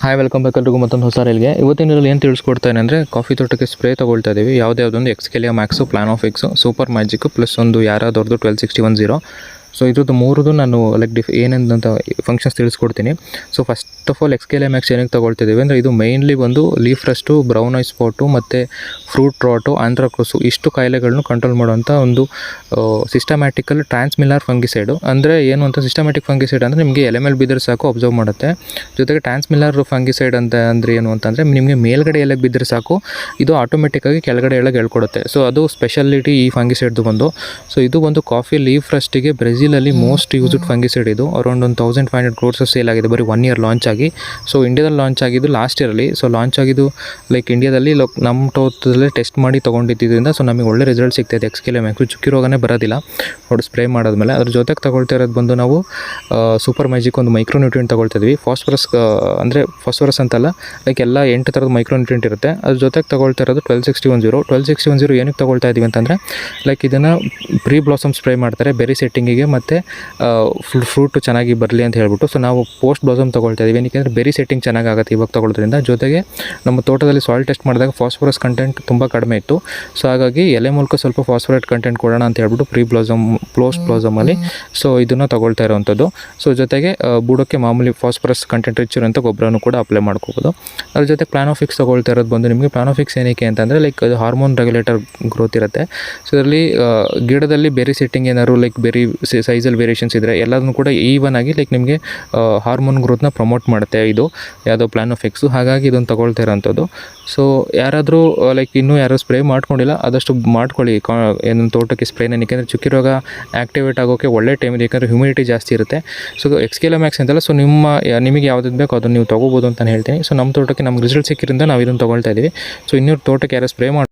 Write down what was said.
Hi welcome back ಎಲ್ರಿಗೂ ಮತ್ತೊಂದು ಹೊಸ ರೈಲ್ಗೆ. ಇವತ್ತಿನಲ್ಲಿ ಏನು ತಿಳಿಸ್ಕೊಡ್ತಾನೆ ಅಂದರೆ ಕಾಫಿ ತೋಟಕ್ಕೆ ಸ್ಪ್ರೇ ತೊಗೊಳ್ತಾ ಇದ್ದೀವಿ. ಯಾವುದೊಂದು Excalia max, Planofix, super magic plus ಒಂದು ಯಾರಾದವ್ರದ್ದು 1261 ಸೊ ಇದ್ರದ್ದು ಮೂರದು ನಾನು ಏನೇನಂತ ಫಂಕ್ಷನ್ಸ್ ತಿಳಿಸ್ಕೊಡ್ತೀನಿ. So first of all Excalia max ಏನಕ್ಕೆ ತೊಗೊಳ್ತಿದ್ದೀವಿ ಅಂದರೆ ಇದು ಮೇಯ್ನ್ಲಿ ಒಂದು leaf rust, brown eye spot ಮತ್ತು ಫ್ರೂಟ್ ರಾಟು, ಆಂಥ್ರಾಕ್ರೋಸು ಇಷ್ಟು ಕಾಯಿಲೆಗಳನ್ನು ಕಂಟ್ರೋಲ್ ಮಾಡುವಂಥ ಒಂದು ಸಿಸ್ಟಮ್ಯಾಟಿಕಲ್ ಟ್ರಾನ್ಸ್ಮಿಲ್ಲರ್ ಫಂಗಿಸೈಡು. ಅಂದರೆ ಏನು ಅಂತ ಸಿಸ್ಟಮ್ಯಾಟಿಕ್ ಫಂಗಿಸೈಡ್ ಅಂದರೆ ನಿಮಗೆ ಎಲೆ ಮೇಲೆ ಬಿದ್ದರೆ ಸಾಕು ಅಬ್ಸರ್ವ್ ಮಾಡುತ್ತೆ. ಜೊತೆಗೆ ಟ್ರಾನ್ಸ್ಮಿಲ್ಲರ್ ಫಂಗಿಸೈಡ್ ಅಂತ ಅಂದರೆ ಏನು ಅಂತಂದರೆ ನಿಮಗೆ ಮೇಲ್ಗಡೆ ಎಲೆಗೆ ಬಿದ್ದರೆ ಸಾಕು ಇದು ಆಟೋಮೆಟಿಕ್ಕಾಗಿ ಕೆಳಗಡೆ ಎಲೆಗೆ ಹೇಳ್ಕೊಡುತ್ತೆ. ಸೊ ಅದು ಸ್ಪೆಷಾಲಿಟಿ ಈ ಫಂಗಿಸೈಡ್ದು ಬಂದು. ಸೊ ಇದು ಒಂದು ಕಾಫಿ ಲೀಫ್ ರಸ್ಟಿಗೆ ಬ್ರೆಜಿಲಲ್ಲಿ ಮೋಸ್ಟ್ ಯೂಸ್ಡ್ ಫಂಗಿಸೈಡ್. ಇದು ಅರೌಂಡ್ 1500 crores ಸೇಲ್ ಆಗಿದೆ ಬರೀ 1 year ಲಾಂಚ್ ಆಗಿ. ಸೊ ಇಂಡಿಯಾದಲ್ಲಿ ಲಾಂಚ್ ಆಗಿದ್ದು ಲಾಸ್ಟ್ ಇಯರಲ್ಲಿ. ಸೊ ಲಾಂಚ್ ಆಗಿದ್ದು ಇಂಡಿಯಾದಲ್ಲಿ ನಮ್ಮ ತೋಟದಲ್ಲೇ ಟೆಸ್ಟ್ ಮಾಡಿ ತೊಗೊಂಡಿದ್ದರಿಂದ ಸೊ ನಮಗೆ ಒಳ್ಳೆ ರಿಸಲ್ಟ್ ಸಿಗ್ತಾಯಿದೆ. ಎಕ್ಸ್ಕೆಲಿಯಾ ಮ್ಯಾಕ್ಸು ಚುಕ್ಕಿ ರೋಗನೇ ಬರೋದಿಲ್ಲ ನೋಡಿ ಸ್ಪ್ರೇ ಮಾಡೋದ್ಮೇಲೆ. ಅದ್ರ ಜೊತೆಗೆ ತಗೊಳ್ತಾ ಇರೋದು ಬಂದು ನಾವು ಸೂಪರ್ ಮ್ಯಾಜಿಕ್ ಒಂದು ಮೈಕ್ರೋ ನ್ಯೂಟ್ರಿಯೆಂಟ್ ತೊಗೊಳ್ತಿದ್ವಿ. ಅಂದರೆ ಫಾಸ್ಫರಸ್ ಅಂತಲ್ಲ, ಎಲ್ಲ 8 ಥರದ ಮೈಕ್ರೋ ನ್ಯೂಟ್ರಿಯೆಂಟ್ ಇರುತ್ತೆ. ಅದ್ರ ಜೊತೆಗೆ ತೊಗೊಳ್ತಾ ಇರೋದು 1261 ಏನಕ್ಕೆ ತೊಗೊಳ್ತಾ ಇದ್ದೀವಿ ಅಂತಂದರೆ ಇದನ್ನು ಪ್ರೀ ಬ್ಲಾಸಮ್ ಸ್ಪ್ರೇ ಮಾಡ್ತಾರೆ ಬೆರಿ ಸೆಟ್ಟಿಂಗಿಗೆ ಮತ್ತು ಫ್ರೂಟು ಚೆನ್ನಾಗಿ ಬರಲಿ ಅಂತ ಹೇಳ್ಬಿಟ್ಟು. ಸೊ ನಾವು ಪೋಸ್ಟ್ ಬ್ಲಾಸಮ್ ತೊಗೊಳ್ತಾ ಇದ್ದೀವಿ. ಏನಕ್ಕೆ ಅಂದರೆ ಬೆರಿ ಸೆಟ್ಟಿಂಗ್ ಚೆನ್ನಾಗಾಗುತ್ತೆ ಇವಾಗ ತೊಗೊಳ್ಳೋದ್ರಿಂದ. ಜೊತೆಗೆ ನಮ್ಮ ತೋಟದಲ್ಲಿ ಸಾಯಿಲ್ ಟೆಸ್ಟ್ ಮಾಡಿದಾಗ ಫಾಸ್ಫರಸ್ ಕಂಟೆಂಟ್ ತುಂಬ ಕಡಿಮೆ ಇತ್ತು. ಸೊ ಹಾಗಾಗಿ ಎಲೆ ಮೂಲಕ ಸ್ವಲ್ಪ ಫಾಸ್ಫರೇಟ್ ಕಂಟೆಂಟ್ ಕೊಡೋಣ ಅಂತ ಹೇಳ್ಬಿಟ್ಟು ಪೋಸ್ಟ್ ಬ್ಲಾಸಮಲ್ಲಿ ಸೊ ಇದನ್ನು ತೊಗೊಳ್ತಾ ಇರೋವಂಥದ್ದು. ಸೊ ಜೊತೆಗೆ ಬುಡಕ್ಕೆ ಮಾಮೂಲಿ ಫಾಸ್ಫರಸ್ ಕಂಟೆಂಟ್ ರಿಚ್ ಇರೋಂಥ ಗೊಬ್ಬರನೂ ಕೂಡ ಅಪ್ಲೈ ಮಾಡ್ಕೋಬೋದು. ಅದ್ರ ಜೊತೆ ಪ್ಲಾನೋಫಿಕ್ಸ್ ತೊಗೊಳ್ತಾ ಇರೋದು ಬಂದು ನಿಮಗೆ ಪ್ಲಾನೋಫಿಕ್ಸ್ ಏನಕ್ಕೆ ಅಂತಂದರೆ ಅದು ಹಾರ್ಮೋನ್ ರೆಗ್ಯುಲೇಟರ್ ಗ್ರೋತ್ ಇರುತ್ತೆ. ಸೊ ಇದರಲ್ಲಿ ಗಿಡದಲ್ಲಿ ಬೆರಿ ಸೆಟ್ಟಿಂಗ್ ಏನಾದ್ರು ಬೆರಿ ಸೈಜಲ್ಲಿ ವೇರಿಯೇಷನ್ಸ್ ಇದ್ದರೆ ಎಲ್ಲದನ್ನು ಕೂಡ ಈವನ್ ಆಗಿ ನಿಮಗೆ ಹಾರ್ಮೋನ್ ಗ್ರೋತ್ನ ಪ್ರಮೋಟ್ ಮಾಡುತ್ತೆ ಇದು ಯಾವುದೋ ಪ್ಲಾನೋಫಿಕ್ಸು. ಹಾಗಾಗಿ ಇದನ್ನು ತೊಗೊಳ್ತಾ ಇರೋಂಥದ್ದು. ಸೊ ಯಾರಾದರೂ ಇನ್ನೂ ಯಾರು ಸ್ಪ್ರೇ ಮಾಡ್ಕೊಂಡಿಲ್ಲ ಆದಷ್ಟು ಮಾಡ್ಕೊಳ್ಳಿ ಏನೊಂದು ತೋಟಕ್ಕೆ ಸ್ಪ್ರೇನ. ಏಕೆಂದರೆ ಚುಕ್ಕಿ ರೋಗ ಆ್ಯಕ್ಟಿವೇಟ್ ಆಗೋಕ್ಕೆ ಒಳ್ಳೆ ಟೈಮ್ ಇದೆ, ಯಾಕಂದರೆ ಹ್ಯೂಮಿಡಿಟಿ ಜಾಸ್ತಿ ಇರುತ್ತೆ. ಸೊ ಎಕ್ಸ್ಕೆಲಿಯಾ ಮ್ಯಾಕ್ಸ್ ಅಂತಲ್ಲ, ಸೊ ನಿಮಗೆ ಯಾವ್ದು ಬೇಕು ಅದನ್ನು ನೀವು ತೊಗೋಬೋದು ಅಂತ ನಾನು ಹೇಳ್ತೀನಿ. ಸೊ ನಮ್ಮ ತೋಟಕ್ಕೆ ನಮ್ಗೆ ರಿಸಲ್ಟ್ ಸಿಕ್ಕಿರಿಂದ ನಾವು ಇದನ್ನು ತೊಗೊಳ್ತಾ ಇದ್ದೀವಿ. ಸೊ ಇನ್ನೂ ತೋಟಕ್ಕೆ ಯಾರು ಸ್ಪ್ರೇ ಮಾಡಿ